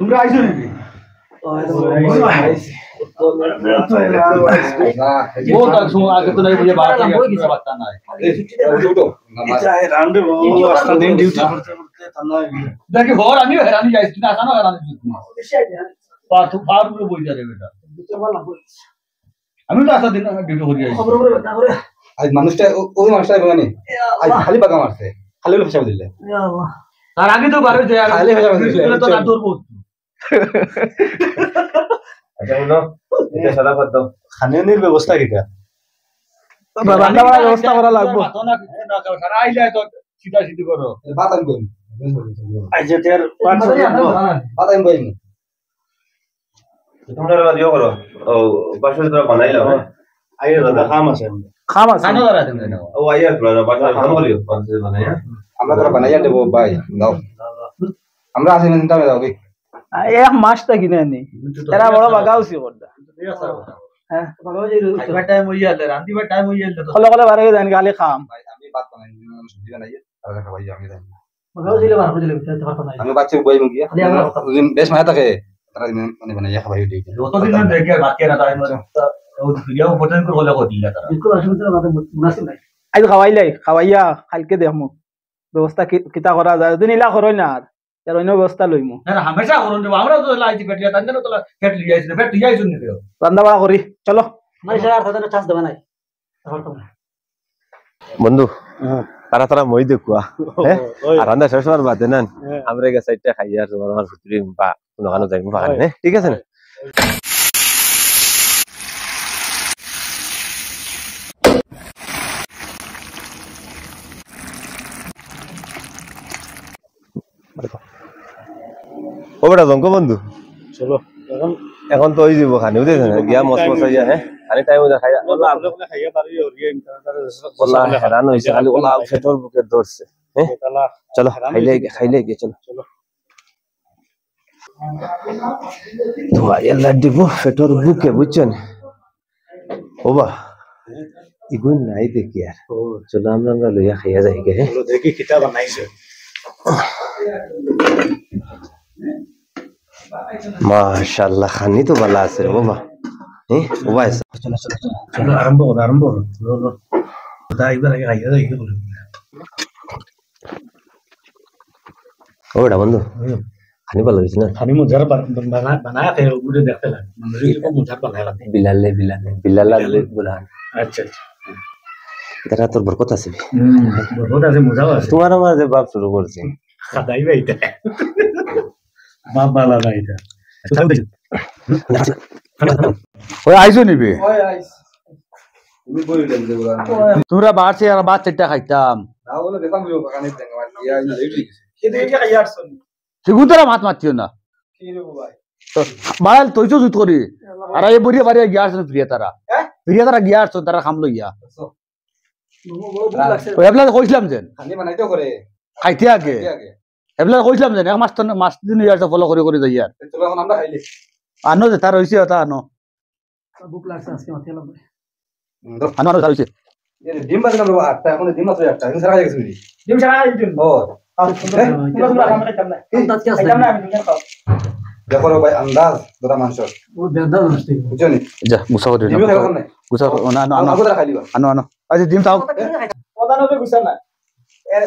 তোমরা আইছো নাকি बहुत आगे तो नहीं मुझे बात की बात करना है राउंड रास्ता दिन ड्यूटी करते करते थाना देखिए और আমি हैरानी যাইছ না আসানো हैरानी পাথু ফার পুরো বই যাবে বেটা আমি তো আসা দিন ডিউটি করি আইছি খবর না করে আজ মানুষটা ওই মানুষটা বগানি আজ খালি বাগা মারছে খালি হলো হিসাব দিলে ইয়া আল্লাহ তার আগে তো বারে যায় খালি হিসাব দিলে তো না দৌড় বহুত अच्छा बोलो এটা সাদা পদ্ম খানের ব্যবস্থা কিটা রান্না করার ব্যবস্থা করা লাগবে তো না সারা আইলে তো সিধা সিধি করো বাত আমি কই আজ যে তের বাত আমি কই তোমরা রাজিও করো ও বাসা তোরা বানাইলা আইয়া দাদা খাম আছে খানা দাঁড়া তুমি না ও আইয়া তোরা বাসা খাম করিও বাসা বানাইয়া আমরা তোরা বানাইয়া দেব ভাই দাও আমরা আসেন চিন্তা দাও ভাই एक मास तक ही नहीं तेरा बड़ा बगाव सी करदा हां बगाव जे खाइबा टाइम होई जाले रांदीबा टाइम होई जाले खले खले बारे जान गाली खाम भाई আমি बात बनाई सब्जी बनाइए और खाइए আমি जान बगाव जिले बार बजले तो बात बनाई আমি বাচ্চা বই মুগিয়া দিন বেশ মায়া থাকে তারা দিন মানে बनाइए খাইয়ে ঠিক যত দিন না দেখে বাত কেনা টাইম ও ভিডিও ফটো করে বলে কো দিলা তারা बिल्कुल অসুবিধা না মুনাসিব নাই আইজ খাওয়াইলাই খাওয়াইয়া খালকে দেমু ব্যবস্থা কিতা করা যায় দিন ইলা করই না यार অন্য ব্যবস্থা লইমু না हमेशा করুন যে আমরা তো লাইছি পেটিয়া তান্দেন তো ফেট লিয়াইছ ফেট লিয়াইছ নি দেও রান্না বাড়া করি চলো মানে স্যার আর তাদের চান্স দেবা নাই বন্ধু তারা তারা মই দেখুয়া হ্যাঁ আর রান্না শেষ হওয়ার বাদে না আমরা গে সাইডটা খাইয়া আর আমার ফুটরি বা কোন খানো যাইমু বাগানে হ্যাঁ ঠিক আছে না ও বড় জঙ্ক বন্ধু চলো এখন তো হই যাব খানি বুঝছেন গিয়া মস মস হইয়া হ্যাঁ আরে টাইম ওদা খাইয়া আল্লাহ আপনি খাইয়া পারি আর গিয়া ওলা হেরান হইছে খালি ওলা ফেটর বুকে ধরছে হ্যাঁ চলো খাইলে গিয়ে চলো ধোয়া এলা দিব ফেটর বুকে বুঝছেন ওবা ইগুন নাই দেখি আর চলো আমরা লইয়া খাইয়া যাই গে হ্যাঁ দেখি কিতা বানাইছে माशाल्लाह खानी तो भला আছে রে বাবা হ্যাঁ বাবা চলো আরম্ভ লো দাই বারে খাইয়া যাই গে ওটা বন্ধু খানি ভালো হইছে না খানি মজার বানায়া খাই ওগুলো দেখতে লাগে মানুষ এরকম মজার বানায় বিলালে বুলান আচ্ছা এটা তোর বরকত আছে বরকত আছে মজাও আছে তোমার আমার যে বাপ শুরু করছে খাদাই বাইটা বাপ বালা বাইটা ওই আইছো নিবি ওই আইস তুমি বলিলেন যে তোমরা বাড়ছে আর বাত চারটা খাইতাম না বলে দেখলাম যে কানে দেঙ্গা ইয়া লেট হইছে কে দেখে খাইয়া আসছন সেগুতরা মাত মাতিও না কি রে ভাই তো মাল তোইছো জুত করি আর এই বড়িয়া বাড়িয়া গিয়া আসন প্রিয়া তারা গিয়া আসন তারা খাম লইয়া ওই এবলা কইছিলাম যে খানি বানাইতো করে খাইতে আগে এবলা কইছিলাম যে এক মাস দিন ইয়ারটা ফলো করে যাই আর চলো এখন আমরা খাইলে আনো যে তার হইছে তা আনো ভুক লাগছে আজকে মাথা লাগবে আনো তার হইছে এই ডিম বাজে না বাবা আটটা এখন ডিম মাত্র একটা এখন সারা গেছে ডিম সারা গেছে ও তোমরা আমরা খাইতাম না খাইতাম না আমি ডিম খাও দেখো ভাই আন্দাজ তোরা মাংস ও বেদা নষ্ট বুঝছো নি যা মুসাও দে ডিম খাও না মুসাও না আনো আনো আচ্ছা ডিম খাও প্রধানভাবে গুছা না এর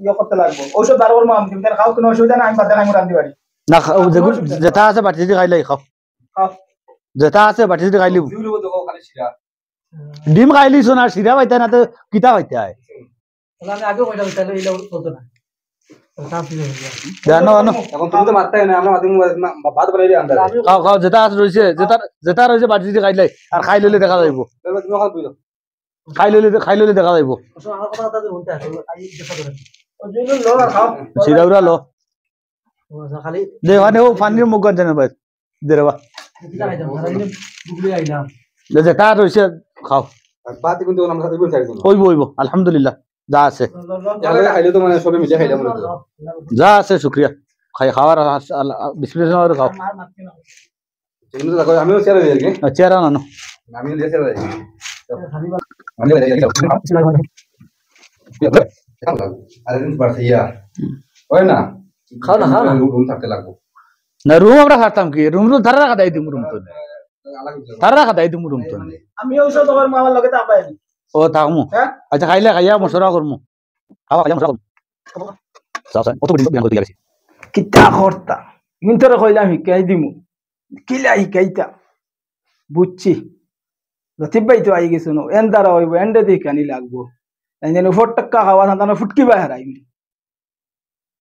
ইয় করতে লাগবে ঔষধ বারবার মা আমি খাও কোনো অসুবিধা না আমি বাদ খাই রান্দি বাড়ি না যেটা আছে বাটি দিয়ে খাইলাই খাও যেটা আছে বাটি দিয়ে খাইলি ডিম খাইলি সোনা সিরা পাইতা না তো কিতা পাইতা হয় আমি আগে কইটা তাহলে ইলা বলতো না জানো জানো এখন তুমি তো মারতে না আমরা মাদিম ভাত বানাইলে আন্দাজ খাও যেটা আছে রইছে যেটা রইছে বাটি দিয়ে খাইলাই আর খাই লইলে দেখা যাইবো তুমি খাও তুই খাই লইলে দেখা যাইবো আমার কথা দাদা বলতে আছে আই দেখা করে ওজন্য লো খাও সিরাউরা লো খালি দেওয়ানে ও পানির মুখ গঞ্জ না ভাই দেরবা বুগলি আইলাম যেটা রইছে খাও বাত কিন্তু আমরা সাথে বলতে চাইছো হইবো আলহামদুলিল্লাহ যা আছে খাইলে তো মানে সবে মিলে খাইলাম যা আছে শুকরিয়া খাওয়ার বিসমিল্লাহ করে খাও কিন্তু দেখো আমিও চেয়ারে যাই কি চেয়ারে না না আমিও চেয়ারে যাই আমি আরে দিন পর ইয়া হয় না খাও না রুম থাকতে লাগবো না রুম আমরা খাতাম কি রুম ধারা রাখা দেয় দিম রুম তো ধারা রাখা দেয় দিম রুম তো আমি ওসব তোমার মামার লগে তা পাইনি ও থাকমু আচ্ছা খাইলে খাইয়া মশলা করমু খাওয়া খাইয়া মশলা করমু যাও স্যার কত দিন বিয়ান করতে গেছি কিতা করতা ইন্তরে কইলাম শিকাই দিমু কিলা শিকাইতা বুঝছি লতিফ ভাই তো আই গেছো নো এন দ্বারা হইব এন্ডে দিকানি লাগবো তাই যেন 4 টাকা খাওয়া তানা ফুটকি বাই হারাইমি